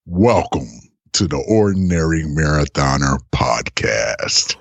Welcome to the Ordinary Marathoner podcast.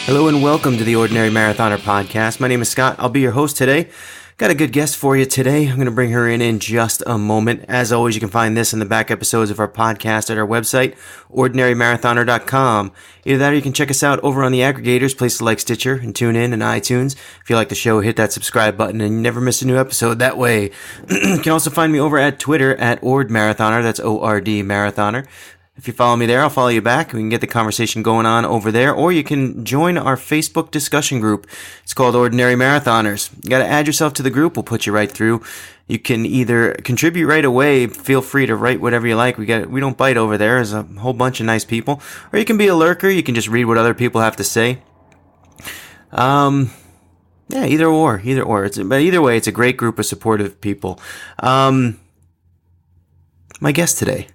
Hello and welcome to the Ordinary Marathoner podcast. My name is Scott. I'll be your host today. Got a good guest for you today. I'm going to bring her in just a moment. As always, you can find this in the back episodes of our podcast at our website, ordinarymarathoner.com. Either that or you can check us out over on the aggregators, places like Stitcher and TuneIn and iTunes. If you like the show, hit that subscribe button and you never miss a new episode that way. You can also find me over at Twitter at OrdMarathoner. That's O-R-D Marathoner. If you follow me there, I'll follow you back. We can get the conversation going on over there. Or you can join our Facebook discussion group. It's called Ordinary Marathoners. You got to add yourself to the group. We'll put you right through. You can either contribute right away. Feel free to write whatever you like. We don't bite over there. There's a whole bunch of nice people. Or you can be a lurker. You can just read what other people have to say. Yeah, either or. But either way, it's a great group of supportive people. My guest today.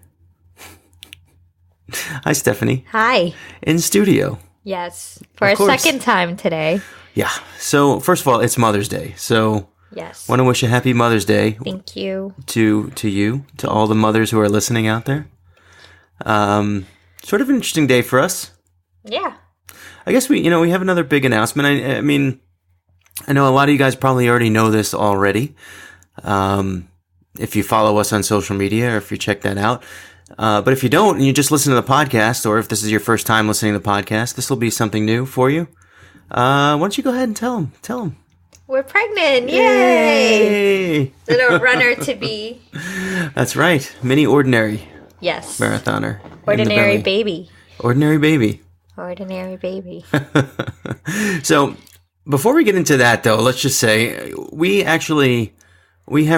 Hi, Stefany. Hi. In studio. Yes. For a second time today. Yeah. So, first of all, it's Mother's Day. So, yes. Want to wish a happy Mother's Day. Thank you. To you, to all the mothers who are listening out there. Sort of an interesting day for us. Yeah. I guess we have another big announcement. I mean, I know a lot of you guys probably already know this already. If you follow us on social media or if you check that out. But if you don't and you just listen to the podcast, or if this is your first time listening to the podcast, this will be something new for you. Why don't you go ahead and tell them? We're pregnant. Yay! Little runner to be. That's right. Mini ordinary. Yes. Marathoner. Ordinary baby. Ordinary baby. Ordinary baby. So, before we get into that, though, let's just say we have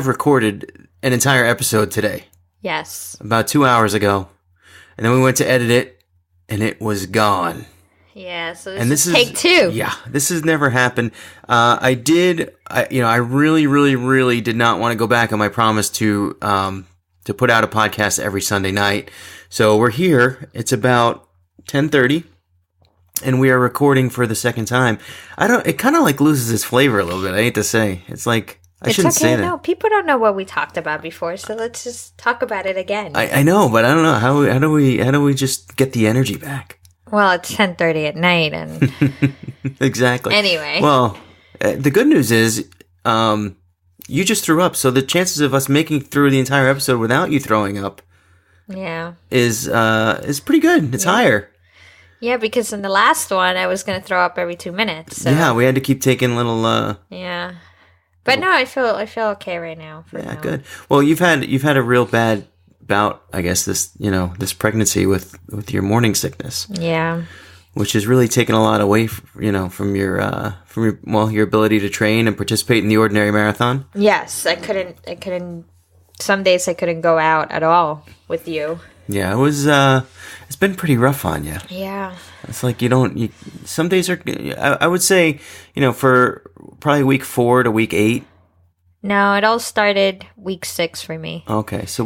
recorded an entire episode today. Yes. About 2 hours ago. And then we went to edit it, and it was gone. Yeah, so this is take two. Yeah, this has never happened. I really, really, really did not want to go back on my promise to put out a podcast every Sunday night. So we're here. It's about 10:30, and we are recording for the second time. It kind of like loses its flavor a little bit, I hate to say. It's like... I shouldn't say that. No, people don't know what we talked about before, so let's just talk about it again. I know, but I don't know how do we just get the energy back? Well, it's 10:30 at night, and exactly. Anyway, well, the good news is, you just threw up, so the chances of us making through the entire episode without you throwing up, is pretty good. It's higher. Yeah, because in the last one, I was going to throw up every 2 minutes. So. Yeah, we had to keep taking little. Yeah. But no, I feel okay right now. Yeah, good. Well, you've had a real bad bout, I guess, this pregnancy with your morning sickness. Yeah. Which has really taken a lot away, from your ability to train and participate in the Ordinary Marathon. Yes, I couldn't. Some days I couldn't go out at all with you. Yeah, it was. It's been pretty rough on you. Yeah. It's like some days are. I would say, for probably week 4 to week 8. No, it all started week 6 for me. Okay, so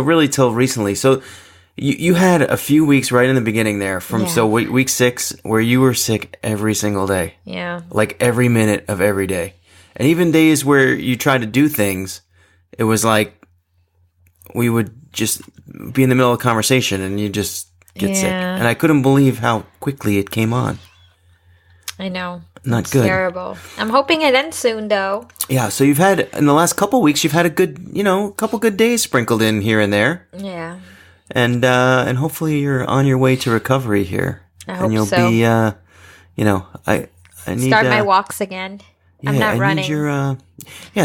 really till recently. So you had a few weeks right in the beginning there week 6 where you were sick every single day. Yeah. Like every minute of every day, and even days where you tried to do things, it was like we would just be in the middle of a conversation and you just get sick. And I couldn't believe how quickly it came on. I know. Not it's good. Terrible. I'm hoping it ends soon, though. Yeah, so in the last couple weeks, you've had a good, couple good days sprinkled in here and there. Yeah. And hopefully you're on your way to recovery here. I hope so. And you'll be, I need... Start my walks again. Yeah, I'm not running. Need your,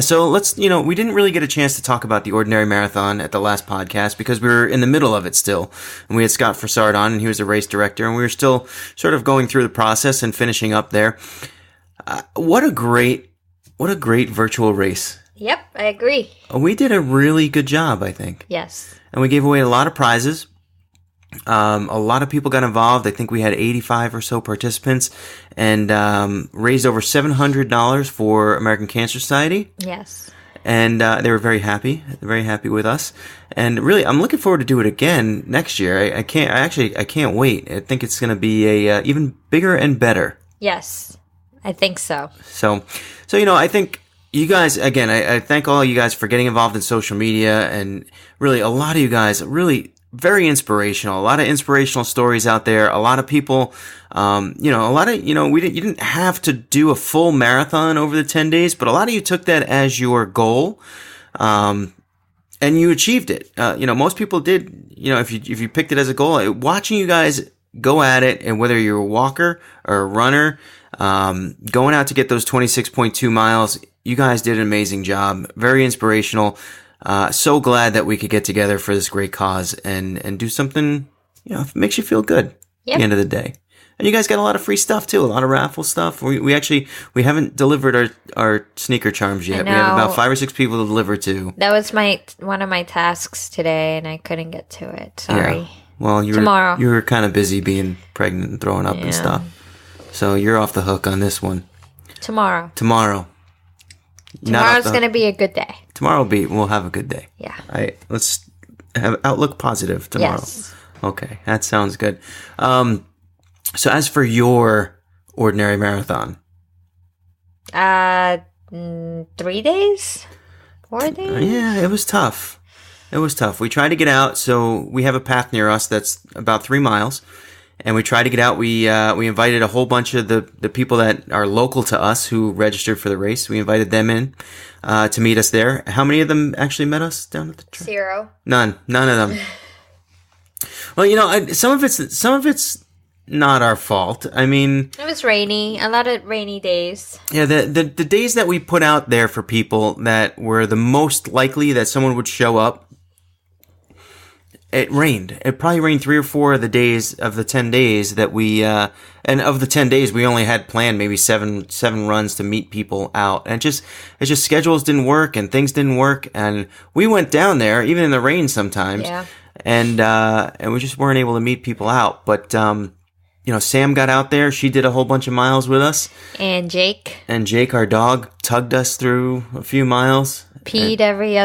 so let's, we didn't really get a chance to talk about the Ordinary Marathon at the last podcast because we were in the middle of it still. And we had Scott Frassard on, and he was a race director, and we were still sort of going through the process and finishing up there. What a great virtual race. Yep, I agree. We did a really good job, I think. Yes. And we gave away a lot of prizes. A lot of people got involved. I think we had 85 or so participants and raised over $700 for American Cancer Society. Yes. and they were very happy with us. And really, I'm looking forward to do it again next year. I can't wait. I think it's going to be a even bigger and better. Yes, I think so. So I think you guys, again, I thank all you guys for getting involved in social media, and really a lot of you guys really very inspirational. A lot of inspirational stories out there. A lot of people, you didn't have to do a full marathon over the 10 days, but a lot of you took that as your goal. And you achieved it. Most people did, if you picked it as a goal, watching you guys go at it, and whether you're a walker or a runner, going out to get those 26.2 miles, you guys did an amazing job. Very inspirational. So glad that we could get together for this great cause and do something, makes you feel good at the end of the day. And you guys got a lot of free stuff too, a lot of raffle stuff. We haven't delivered our sneaker charms yet. We have about 5 or 6 people to deliver to. That was one of my tasks today, and I couldn't get to it. Sorry. Yeah. Well, Tomorrow. You were kind of busy being pregnant and throwing up and stuff. So you're off the hook on this one. Tomorrow. Tomorrow's going to be a good day. We'll have a good day. Yeah. Let's have outlook positive tomorrow. Yes. Okay, that sounds good. So as for your ordinary marathon, 3 days, 4 days. Yeah, it was tough. We tried to get out, so we have a path near us that's about 3 miles, and we tried to get out. We invited a whole bunch of the people that are local to us who registered for the race. We invited them in to meet us there. How many of them actually met us down at the track? 0. None of them. Well, some of it's not our fault. I mean, it was rainy. A lot of rainy days. Yeah, the days that we put out there for people that were the most likely that someone would show up, it rained. It probably rained 3 or 4 of the days of the 10 days that we, and of the 10 days, we only had planned maybe seven runs to meet people out. And it just schedules didn't work and things didn't work. And we went down there, even in the rain sometimes. Yeah. And we just weren't able to meet people out. But, Sam got out there. She did a whole bunch of miles with us. And Jake, our dog, tugged us through a few miles. Peed every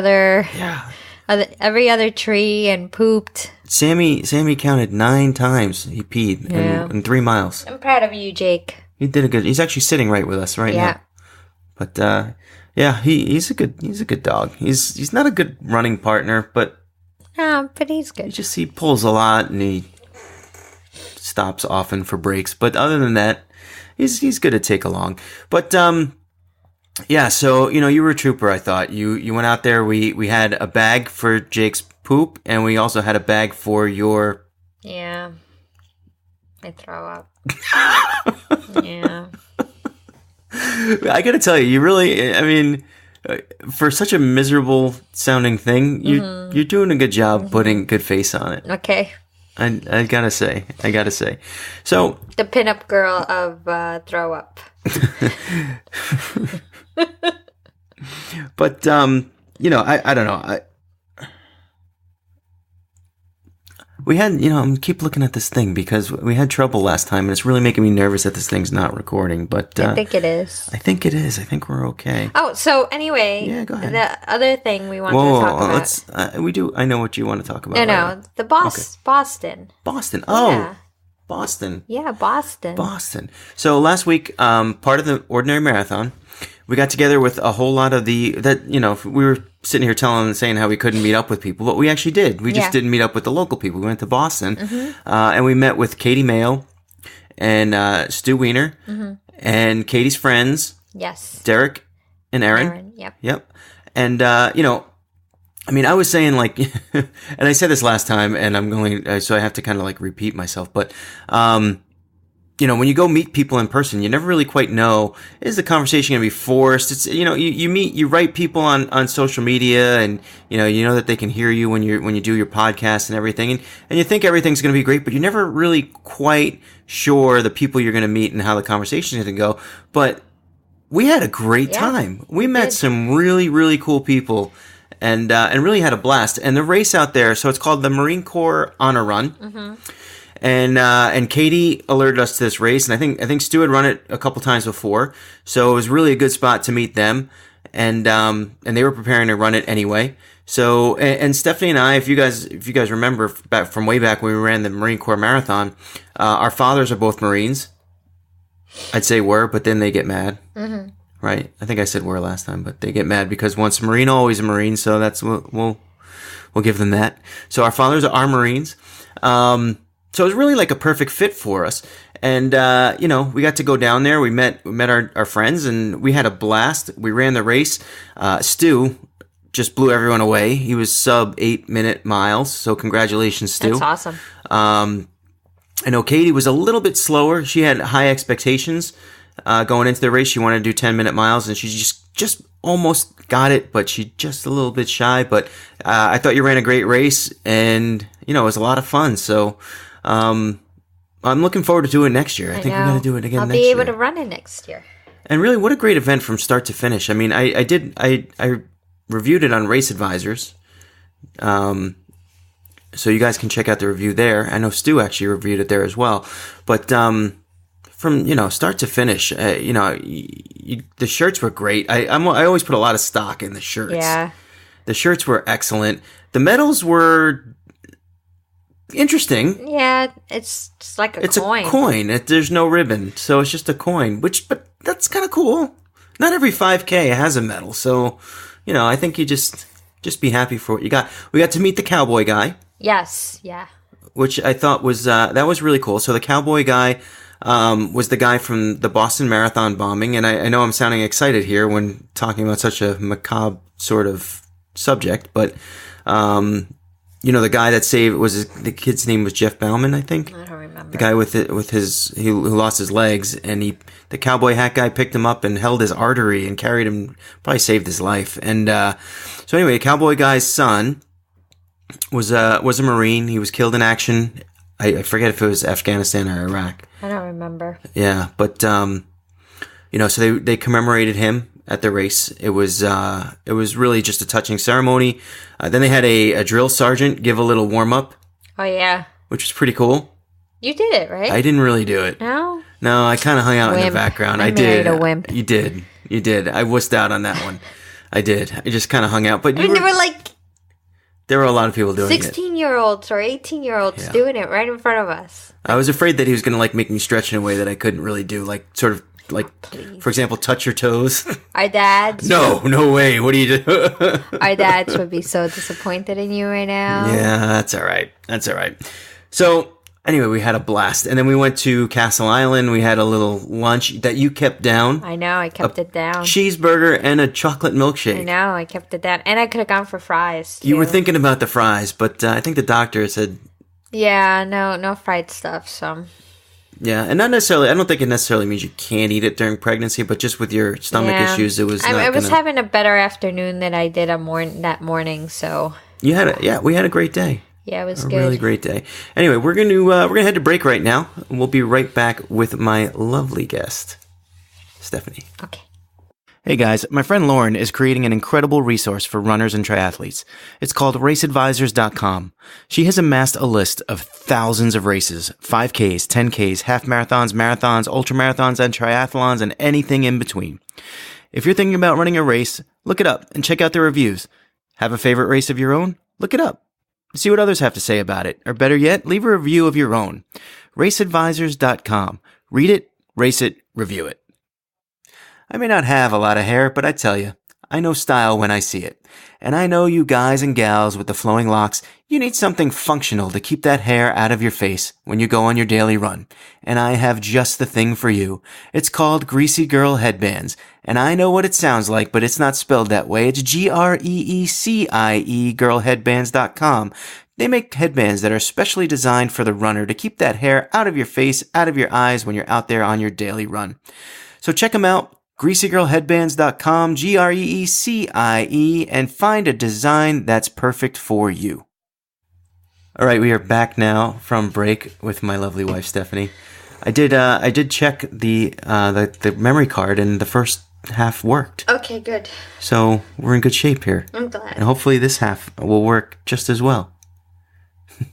other tree and pooped. Sammy counted 9 times he peed in 3 miles. I'm proud of you, Jake. He's actually sitting right with us right now. But he's a good dog. He's not a good running partner, but he's good. He pulls a lot and he stops often for breaks. But other than that, he's good to take along. But so you were a trooper. I thought you went out there. We had a bag for Jake's poop, and we also had a bag for your. Yeah, I throw up. Yeah. I gotta tell you, you really. I mean, for such a miserable sounding thing, you're doing a good job putting a good face on it. Okay. I gotta say. So the pinup girl of throw up. But I don't know. We had, I keep looking at this thing because we had trouble last time, and it's really making me nervous that this thing's not recording. But I think it is. I think we're okay. Oh, so anyway, yeah, go ahead. The other thing we wanted to talk about. I know what you want to talk about. No, the Boston. Boston. Oh, yeah. Boston. Yeah, Boston. Boston. So last week, part of the Ordinary Marathon, we got together with a whole lot of we were sitting here saying how we couldn't meet up with people, but we actually did. We just didn't meet up with the local people. We went to Boston, and we met with Katie Mayo and Stu Wiener and Katie's friends. Yes. Derek and Aaron. Yep. And, I was saying and I said this last time, and I'm going, so I have to kind of repeat myself, but, when you go meet people in person, you never really quite know, is the conversation going to be forced? It's, you write people on social media, and, you know that they can hear you when you do your podcast and everything. And you think everything's going to be great, but you're never really quite sure the people you're going to meet and how the conversation is going to go. But we had a great time. We met some really, really cool people and really had a blast. And the race out there, so it's called the Marine Corps Honor Run. Mm-hmm. And Katie alerted us to this race, and I think Stu had run it a couple times before, so it was really a good spot to meet them. and they were preparing to run it anyway. So, and Stefany and I, if you guys remember back from way back when we ran the Marine Corps Marathon, our fathers are both Marines. I'd say were, but then they get mad. Mm-hmm. Right? I think I said were last time, but they get mad because once a Marine, always a Marine. So that's we'll give them that. So our fathers are Marines. So it was really like a perfect fit for us. And, we got to go down there. We met our friends and we had a blast. We ran the race. Stu just blew everyone away. He was sub 8-minute miles. So congratulations, Stu. That's awesome. I know Katie was a little bit slower. She had high expectations, going into the race. She wanted to do 10-minute miles and she just almost got it, but she just a little bit shy. But, I thought you ran a great race and, it was a lot of fun. So, I'm looking forward to doing it next year. I think we're going to do it again next year. I'll be able to run it next year. And really, what a great event from start to finish. I mean, I reviewed it on Race Advisors. So you guys can check out the review there. I know Stu actually reviewed it there as well. But from, start to finish, the shirts were great. I always put a lot of stock in the shirts. Yeah. The shirts were excellent. The medals were interesting. Yeah, it's just like a coin. It's a coin. There's no ribbon, so it's just a coin. But that's kind of cool. Not every 5K has a medal, so I think you just be happy for what you got. We got to meet the cowboy guy. Yes, yeah. Which I thought was that was really cool. So the cowboy guy was the guy from the Boston Marathon bombing, and I know I'm sounding excited here when talking about such a macabre sort of subject, but. The guy that saved the kid's name was Jeff Bauman, I think. I don't remember. The guy who lost his legs, and the cowboy hat guy picked him up and held his artery and carried him, probably saved his life. And so anyway, the cowboy guy's son was a Marine. He was killed in action. I forget if it was Afghanistan or Iraq. I don't remember. Yeah, but so they commemorated him at the race. It was really just a touching ceremony. Then they had a drill sergeant give a little warm up. Oh yeah, which was pretty cool. You did it, right? I didn't really do it. No, I kind of hung out in the background. I did. A wimp. You did. I wussed out on that one. I did. I just kind of hung out. But there were like there were a lot of people doing 16-year-olds or 18-year-olds doing it right in front of us. I was afraid that he was going to make me stretch in a way that I couldn't really do, for example, touch your toes. Our dads. No way. What do you do? Our dads would be so disappointed in you right now. Yeah, that's all right. So anyway, we had a blast, and then we went to Castle Island. We had a little lunch that you kept down. I know, I kept it down. Cheeseburger and a chocolate milkshake. I know, I kept it down, and I could have gone for fries too. You were thinking about the fries, but I think the doctor said, yeah, no fried stuff. So. Yeah, and not necessarily. I don't think it necessarily means you can't eat it during pregnancy, but just with your stomach issues, it was. I was having a better afternoon than I did that morning. So we had a great day. Yeah, it was a good. Really great day. Anyway, we're gonna head to break right now, and we'll be right back with my lovely guest, Stefany. Okay. Hey guys, my friend Lauren is creating an incredible resource for runners and triathletes. It's called raceadvisors.com. She has amassed a list of thousands of races, 5Ks, 10Ks, half marathons, marathons, ultramarathons, and triathlons, and anything in between. If you're thinking about running a race, look it up and check out the reviews. Have a favorite race of your own? Look it up. See what others have to say about it. Or better yet, leave a review of your own. raceadvisors.com. Read it, race it, review it. I may not have a lot of hair, but I tell you, I know style when I see it. And I know you guys and gals with the flowing locks, you need something functional to keep that hair out of your face when you go on your daily run. And I have just the thing for you. It's called Greasy Girl Headbands. And I know what it sounds like, but it's not spelled that way. It's GREECIE, girlheadbands.com. They make headbands that are specially designed for the runner to keep that hair out of your face, out of your eyes when you're out there on your daily run. So check them out. GreasyGirlHeadbands.com, GREECIE, and find a design that's perfect for you. All right, we are back now from break with my lovely wife, Stefany. I did check the memory card, and the first half worked. Okay, good. So we're in good shape here. I'm glad. And hopefully this half will work just as well.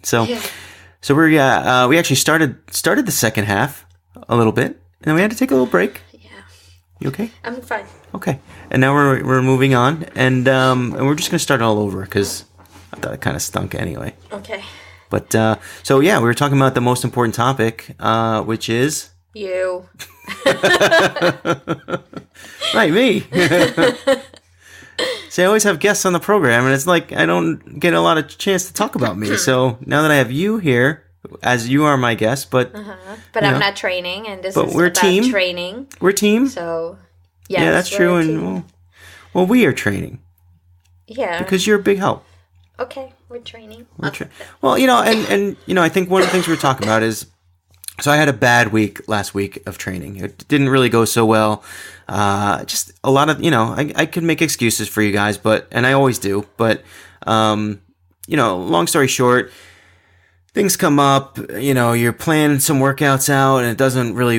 So we actually started the second half a little bit, and then we had to take a little break. You okay? I'm fine. Okay, and now we're moving on, and we're just gonna start all over because I thought it kind of stunk anyway. Okay. But so yeah, we were talking about the most important topic, which is You. right, me. See, I always have guests on the program, and it's like I don't get a lot of chance to talk about me. So now that I have you here, as you are my guest, but I'm not training, and this but is we're about team. training. We're team. So, yes, yeah, that's we're true. a And team. well, we are training Yeah. because you're a big help. Okay, we're training. Well, and I think one of the things we were talking about is, so I had a bad week last week of training. It didn't really go so well. Just a lot of, I could make excuses for you guys, and I always do. But, long story short, things come up, you're planning some workouts out and it doesn't really,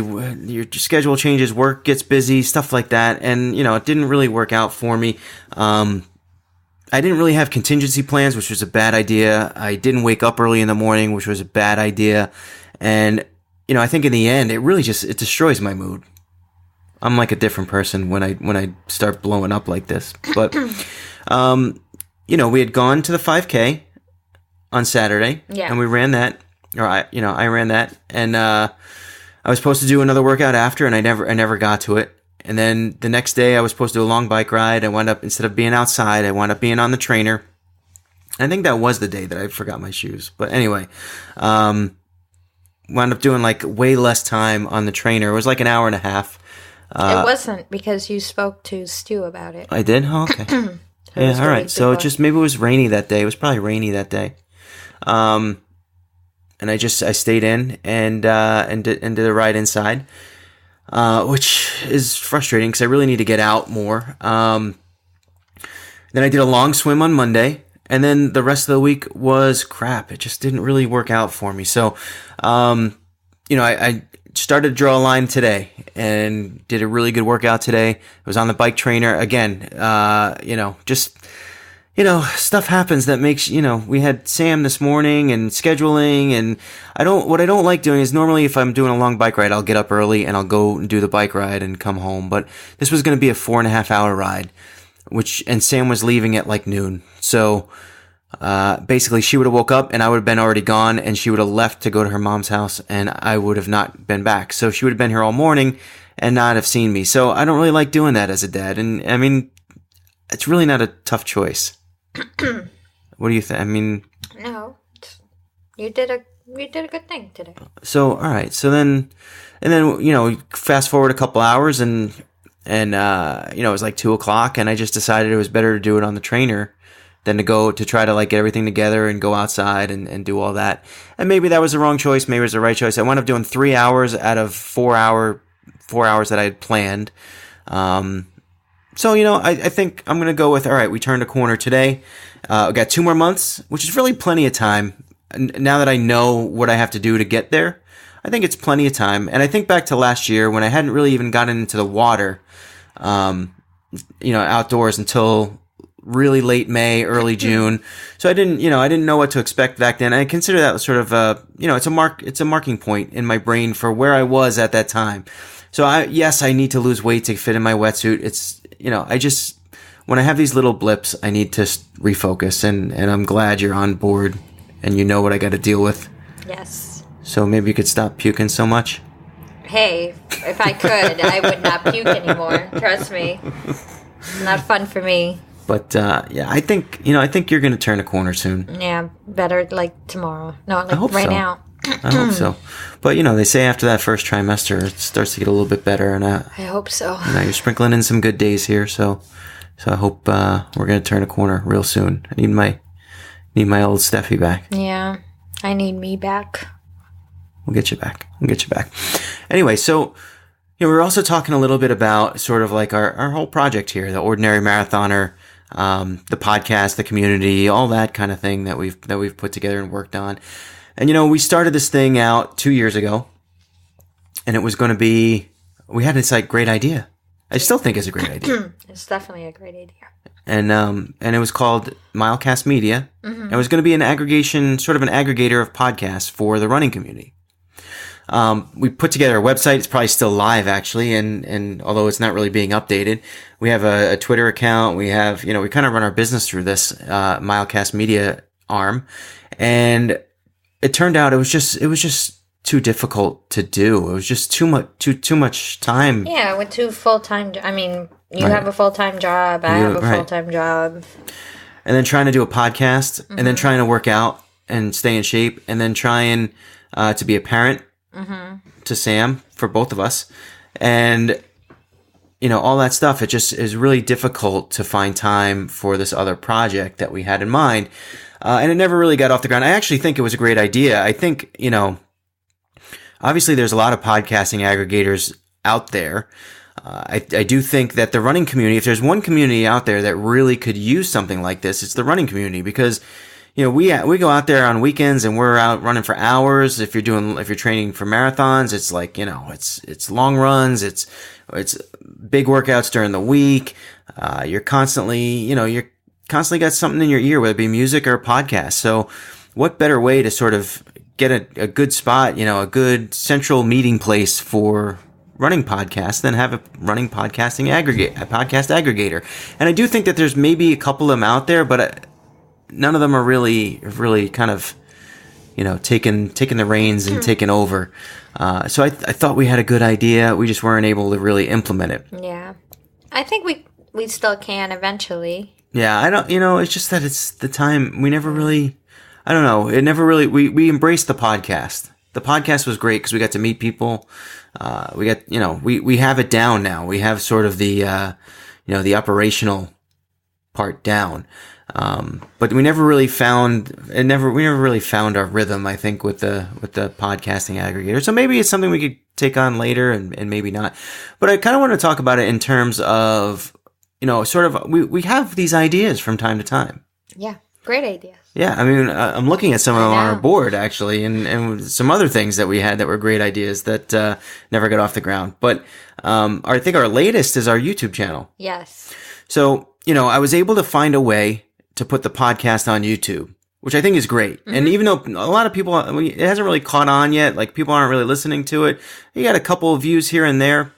your schedule changes, work gets busy, stuff like that. And, it didn't really work out for me. I didn't really have contingency plans, which was a bad idea. I didn't wake up early in the morning, which was a bad idea. And, I think in the end, it destroys my mood. I'm like a different person when I start blowing up like this. But, we had gone to the 5K on Saturday, and we ran that, or I ran that, and I was supposed to do another workout after, and I never got to it. And then the next day I was supposed to do a long bike ride. I wound up, instead of being outside, I wound up being on the trainer. I think that was the day that I forgot my shoes. But anyway, wound up doing like way less time on the trainer. It was like an hour and a half. It wasn't because you spoke to Stu about it. I did? Oh, okay. Yeah, all right. So maybe it was rainy that day. It was probably rainy that day. And I stayed in and did the ride inside. Which is frustrating because I really need to get out more. Then I did a long swim on Monday, and then the rest of the week was crap. It just didn't really work out for me. So, I started to draw a line today and did a really good workout today. I was on the bike trainer again. Stuff happens that makes, we had Sam this morning and scheduling, and what I don't like doing is normally if I'm doing a long bike ride, I'll get up early and I'll go and do the bike ride and come home. But this was going to be a 4.5 hour ride, and Sam was leaving at like noon. So, basically she would have woke up and I would have been already gone, and she would have left to go to her mom's house and I would have not been back. So she would have been here all morning and not have seen me. So I don't really like doing that as a dad. And I mean, it's really not a tough choice. What do you think? I mean, no, you did a good thing today. So all right, and then fast forward a couple hours and it was like 2:00, and I just decided it was better to do it on the trainer than to go to try to like get everything together and go outside and do all that. And maybe that was the wrong choice. Maybe it was the right choice. I wound up doing 3 hours out of 4 hours that I had planned. So, I think I'm going to go with, all right, we turned a corner today. We got 2 more months, which is really plenty of time. Now that I know what I have to do to get there, I think it's plenty of time. And I think back to last year when I hadn't really even gotten into the water, outdoors until really late May, early June. So I didn't know what to expect back then. I consider that sort of it's a marking point in my brain for where I was at that time. So I need to lose weight to fit in my wetsuit. It's, when I have these little blips, I need to refocus, and I'm glad you're on board and you know what I got to deal with. Yes. So maybe you could stop puking so much. Hey, if I could, I would not puke anymore. Trust me. It's not fun for me. But I think you're going to turn a corner soon. Yeah, better like tomorrow. No, like I hope right so. now. I hope so. But, they say after that first trimester, it starts to get a little bit better. And I hope so. You're sprinkling in some good days here. So I hope we're going to turn a corner real soon. I need my old Steffi back. Yeah, I need me back. We'll get you back. Anyway, so we were also talking a little bit about sort of like our whole project here, the Ordinary Marathoner, the podcast, the community, all that kind of thing that we've put together and worked on. And, we started this thing out 2 years ago, and it was going to be, we had this like great idea. I still think it's a great idea. It's definitely a great idea. And it was called Milecast Media. Mm-hmm. It was going to be an aggregator of podcasts for the running community. We put together a website. It's probably still live, actually, and although it's not really being updated, we have a Twitter account. We have, we kind of run our business through this Milecast Media arm, and it turned out it was just too difficult to do. It was just too much time. Yeah, with two full-time. I mean, you have a full-time job. I have a full-time job. And then trying to do a podcast, and then trying to work out and stay in shape, and then trying to be a parent to Sam for both of us, and all that stuff. It just is really difficult to find time for this other project that we had in mind, and it never really got off the ground. I actually think it was a great idea. I think obviously there's a lot of podcasting aggregators out there. I do think that the running community, if there's one community out there that really could use something like this, it's the running community, because we go out there on weekends and we're out running for hours. If you're training for marathons, it's like, it's long runs, it's big workouts during the week. You're constantly got something in your ear, whether it be music or a podcast. So what better way to sort of get a good spot, a good central meeting place for running podcasts than have a running podcast aggregator. And I do think that there's maybe a couple of them out there, but none of them are really kind of, taking the reins and taking over. So I thought we had a good idea. We just weren't able to really implement it. Yeah. I think we still can eventually. Yeah, I don't, it's just that it's the time. We never really, I don't know. It never really, we embraced the podcast. The podcast was great because we got to meet people. We got, we have it down now. We have sort of the, the operational part down. But we never really found our rhythm, I think, with the podcasting aggregator. So maybe it's something we could take on later and maybe not. But I kind of want to talk about it in terms of, sort of, we have these ideas from time to time. Yeah. Great ideas. Yeah. I mean, I'm looking at some of them on our board, actually, and some other things that we had that were great ideas that, never got off the ground. But, I think our latest is our YouTube channel. Yes. So, I was able to find a way to put the podcast on YouTube, which I think is great. Mm-hmm. And even though a lot of people, it hasn't really caught on yet, like people aren't really listening to it, you got a couple of views here and there.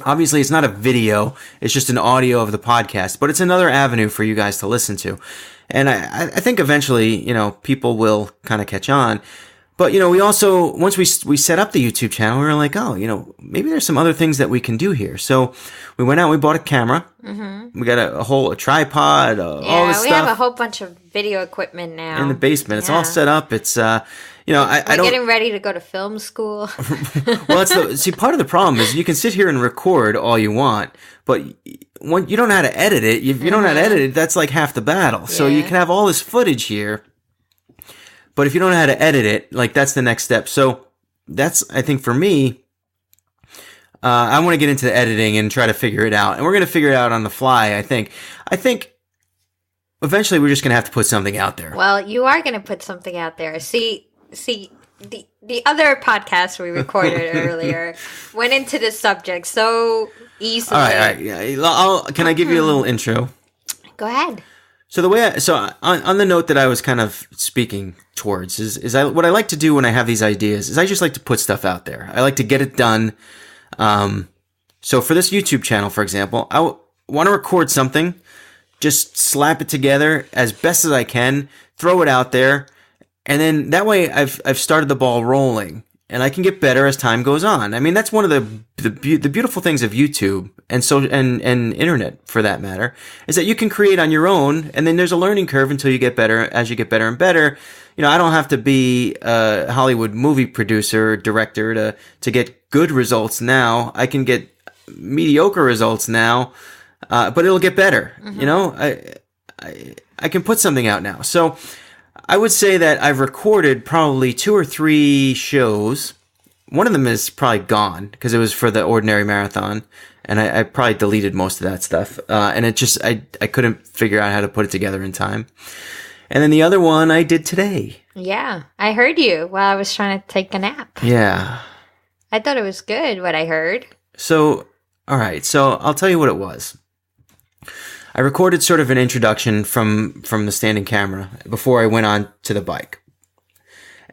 Obviously, it's not a video. It's just an audio of the podcast, but it's another avenue for you guys to listen to. And I think eventually, people will kind of catch on. But, we also, once we set up the YouTube channel, we were like, oh, maybe there's some other things that we can do here. So we went out, we bought a camera. Mm-hmm. We got a tripod, all this stuff. We have a whole bunch of video equipment now. In the basement. It's all set up. It's, I don't... getting ready to go to film school. Well, part of the problem is you can sit here and record all you want, but when you don't know how to edit it, if you don't know how to edit it, that's like half the battle. Yeah. So you can have all this footage here, but if you don't know how to edit it, like that's the next step. So that's, I think for me, I want to get into the editing and try to figure it out. And we're going to figure it out on the fly, I think. I think eventually we're just going to have to put something out there. Well, you are going to put something out there. See, the other podcast we recorded earlier went into this subject so easily. All right. Yeah. Can I give you a little intro? Go ahead. So on the note that I was kind of speaking towards is what I like to do when I have these ideas is I just like to put stuff out there. I like to get it done. So for this YouTube channel, for example, I want to record something, just slap it together as best as I can, throw it out there, and then that way I've started the ball rolling. And I can get better as time goes on. I mean, that's one of the beautiful things of YouTube and internet, for that matter, is that you can create on your own, and then there's a learning curve until you get better. As you get better and better, I don't have to be a Hollywood movie producer or director to get good results now. I can get mediocre results now, but it'll get better. Mm-hmm. I can put something out now. So I would say that I've recorded probably 2 or 3 shows. One of them is probably gone because it was for the Ordinary Marathon, and I probably deleted most of that stuff. And it just, I couldn't figure out how to put it together in time. And then the other one I did today. Yeah, I heard you while I was trying to take a nap. Yeah. I thought it was good what I heard. So, all right. So I'll tell you what it was. I recorded sort of an introduction from the standing camera before I went on to the bike.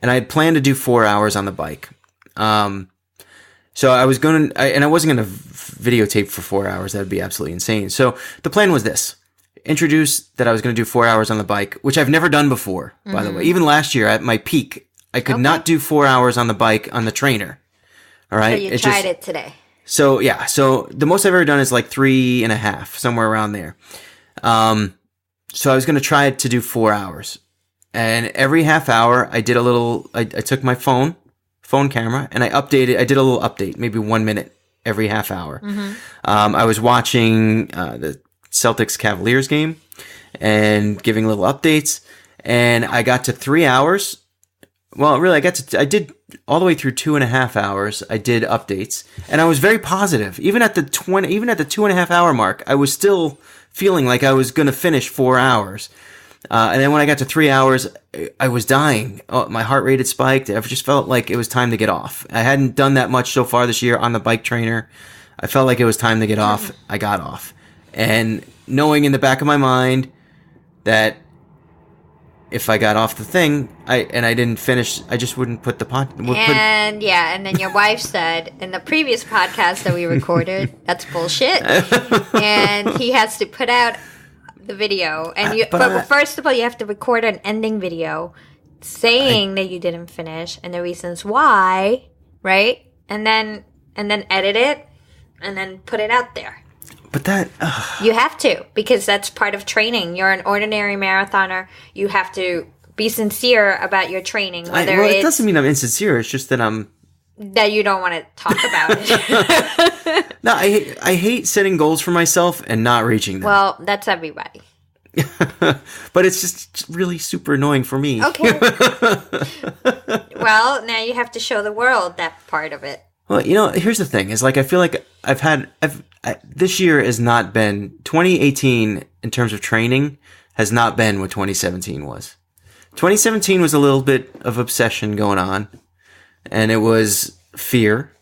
And I had planned to do 4 hours on the bike. So I was going to, and I wasn't going to videotape for 4 hours. That would be absolutely insane. So the plan was this. Introduce that I was going to do 4 hours on the bike, which I've never done before, by the way. Even last year at my peak, I could not do 4 hours on the bike on the trainer. All right. So you tried it today. So yeah. So the most I've ever done is like 3.5, somewhere around there. So I was going to try to do 4 hours, and every half hour I did a little, I took my phone camera and I did a little update, maybe 1 minute every half hour. I was watching, the Celtics Cavaliers game and giving little updates, and I got to 3 hours. Well, really, I did all the way through 2.5 hours. I did updates, and I was very positive. Even at the 2.5 hour mark, I was still feeling like I was going to finish 4 hours. And then when I got to 3 hours, I was dying. Oh, my heart rate had spiked. I just felt like it was time to get off. I hadn't done that much so far this year on the bike trainer. I felt like it was time to get off. I got off. And knowing in the back of my mind that if I got off the thing, I didn't finish, I just wouldn't put the And then your wife said in the previous podcast that we recorded, that's bullshit. And he has to put out the video. And but first of all, you have to record an ending video saying that you didn't finish and the reasons why, right? And then edit it and then put it out there. But that... You have to, because that's part of training. You're an ordinary marathoner. You have to be sincere about your training. It doesn't mean I'm insincere. It's just that that you don't want to talk about it. No, I hate setting goals for myself and not reaching them. Well, that's everybody. But it's just really super annoying for me. Okay. Well, now you have to show the world that part of it. Well, here's the thing. Is like I feel like this year has not been 2018 in terms of training has not been what 2017 was. 2017 was a little bit of obsession going on, and it was fear,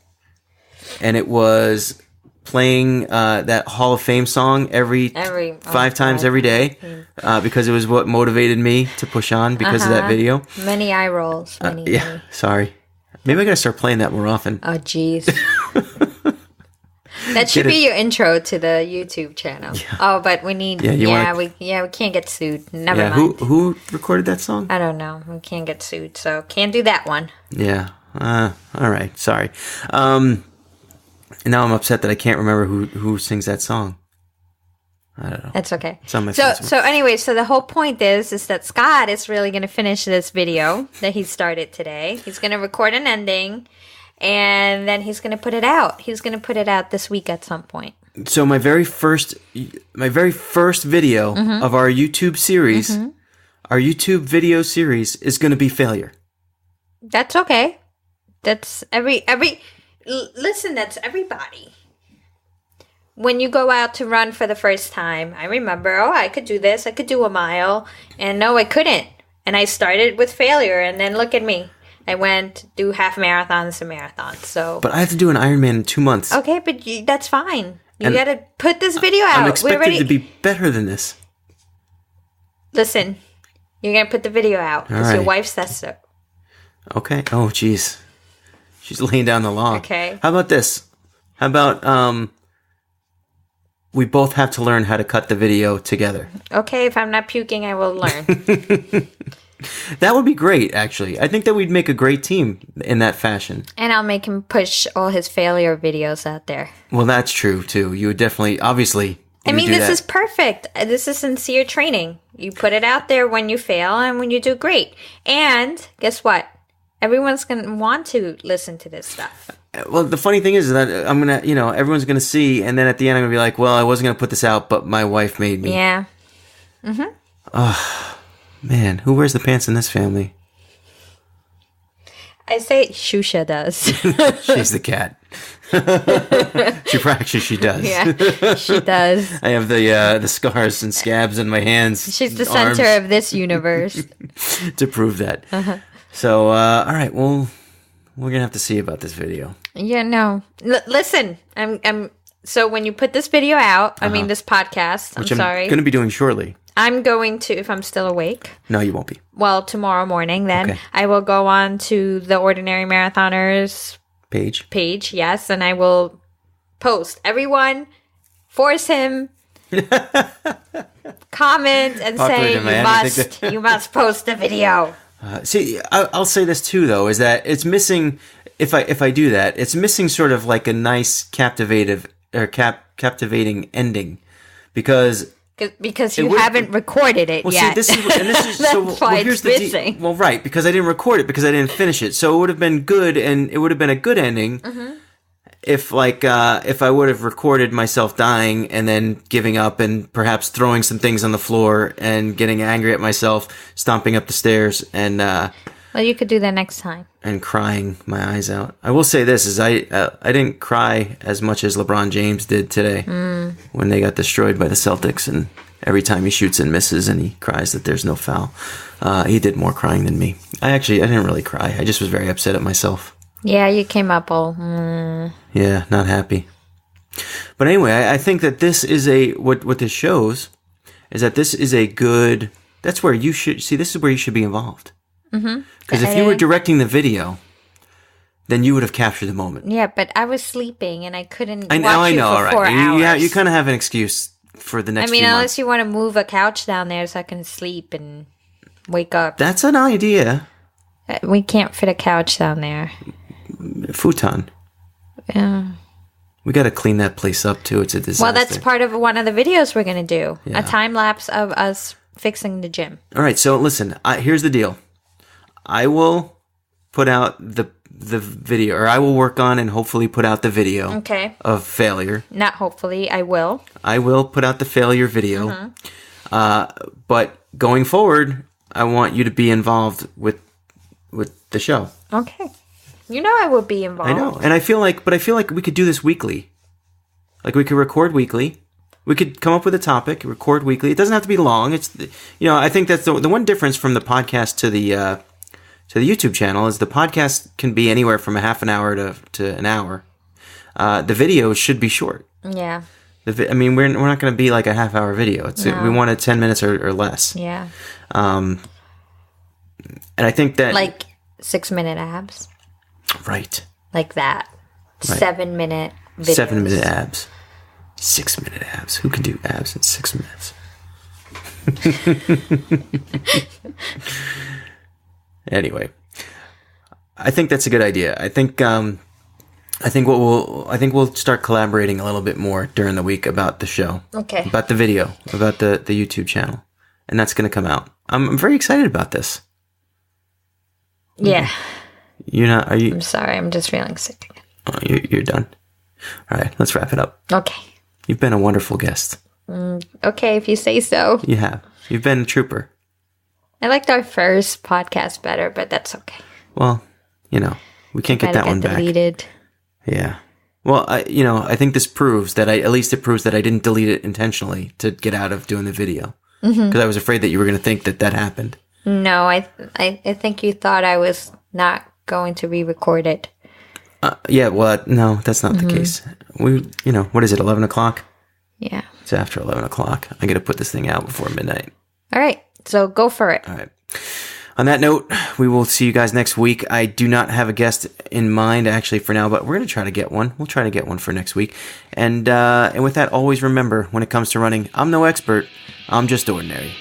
and it was playing that Hall of Fame song every 5 times every day because it was what motivated me to push on because of that video. Many eye rolls. Yeah, sorry. Maybe I gotta start playing that more often. Oh, jeez. That should be your intro to the YouTube channel. Yeah. Oh, but we need. We can't get sued. Never mind. Who recorded that song? I don't know. We can't get sued, so can't do that one. Yeah. All right. Sorry. And now I'm upset that I can't remember who sings that song. I don't know. That's okay. It's on my so anyway, so the whole point is that Scott is really going to finish this video that he started today. He's going to record an ending, and then he's going to put it out. He's going to put it out this week at some point. So my very first video of our YouTube series, our YouTube video series is going to be failure. That's okay. That's listen, that's everybody. When you go out to run for the first time, I remember, I could do this. I could do a mile. And no, I couldn't. And I started with failure. And then look at me. I went do half marathons to marathons. So, but I have to do an Ironman in 2 months. Okay, but that's fine. You got to put this video out. I'm expected to be better than this. Listen, you're going to put the video out because your wife says so. Okay. Oh, jeez. She's laying down the law. Okay. How about this? How about we both have to learn how to cut the video together? Okay, if I'm not puking, I will learn. That would be great, actually. I think that we'd make a great team in that fashion. And I'll make him push all his failure videos out there. Well, that's true, too. You would definitely, obviously... This is perfect. This is sincere training. You put it out there when you fail and when you do great. And guess what? Everyone's going to want to listen to this stuff. Well, the funny thing is that I'm going to, everyone's going to see, and then at the end I'm going to be like, well, I wasn't going to put this out, but my wife made me. Yeah. Oh, man, who wears the pants in this family? I say Shusha does. She's the cat. She does. Yeah, she does. I have the scars and scabs in my hands. She's the center of this universe. To prove that. So, all right, well, we're going to have to see about this video. Yeah, no. Listen, so when you put this video out, this podcast, Which I'm going to be doing shortly. I'm going to, if I'm still awake. No, you won't be. Well, tomorrow morning, then I will go on to the Ordinary Marathoners page. Yes, and I will post. Everyone, force him. Comment and say you must post the video. I'll say this too, though, is that it's missing. If I do that, it's missing sort of like a nice captivating ending, because you haven't recorded it yet. See, this is That's why it's missing. Well, right, because I didn't record it because I didn't finish it, so it would have been good, and it would have been a good ending. Mm-hmm. If I would have recorded myself dying and then giving up and perhaps throwing some things on the floor and getting angry at myself, stomping up the stairs and well, you could do that next time. And crying my eyes out. I will say this: is I didn't cry as much as LeBron James did today when they got destroyed by the Celtics, and every time he shoots and misses and he cries that there's no foul. He did more crying than me. I didn't really cry. I just was very upset at myself. Yeah, you came up all... Yeah, not happy. But anyway, I think that this is what this shows is that this is a good... That's where you should... See, this is where you should be involved. Because if you were directing the video, then you would have captured the moment. Yeah, but I was sleeping and I couldn't watch I know, for 4 hours. Yeah, you kind of have an excuse for the next few months. Unless you want to move a couch down there so I can sleep and wake up. That's an idea. We can't fit a couch down there. Futon. Yeah. We got to clean that place up too. It's a disaster. Well, that's part of one of the videos we're going to do. Yeah. A time lapse of us fixing the gym. All right. So listen, here's the deal. I will put out the video, or I will work on and hopefully put out the video of failure. Not hopefully, I will. I will put out the failure video. But going forward, I want you to be involved with the show. Okay. You know I will be involved. I know. And I feel like we could do this weekly. Like we could record weekly. We could come up with a topic, record weekly. It doesn't have to be long. It's, I think that's the one difference from the podcast to the YouTube channel is the podcast can be anywhere from a half an hour to an hour. The video should be short. Yeah. We're not going to be like a half hour video. We want it 10 minutes or less. Yeah. And I think that like 6-minute abs. Right. Like that. Right. 7-minute videos. 7-minute abs. 6-minute abs. Who can do abs in 6 minutes? Anyway, I think that's a good idea. I think we'll start collaborating a little bit more during the week about the show. Okay. About the video, about the YouTube channel, and that's going to come out. I'm very excited about this. Yeah. You're not? Are you? I'm sorry. I'm just feeling sick again. Oh, you're done. All right, let's wrap it up. Okay. You've been a wonderful guest. Okay, if you say so. You have. You've been a trooper. I liked our first podcast better, but that's okay. Well, we can't get that one back. Deleted. Yeah. Well, I think this proves that it proves that I didn't delete it intentionally to get out of doing the video. Because I was afraid that you were going to think that happened. No, I think you thought I was not going to re-record it. Yeah, well, no, that's not the case. What is it, 11 o'clock? Yeah. It's after 11 o'clock. I got to put this thing out before midnight. All right, so go for it. All right. On that note, we will see you guys next week. I do not have a guest in mind, actually, for now, but we're going to try to get one. We'll try to get one for next week. And with that, always remember, when it comes to running, I'm no expert. I'm just ordinary.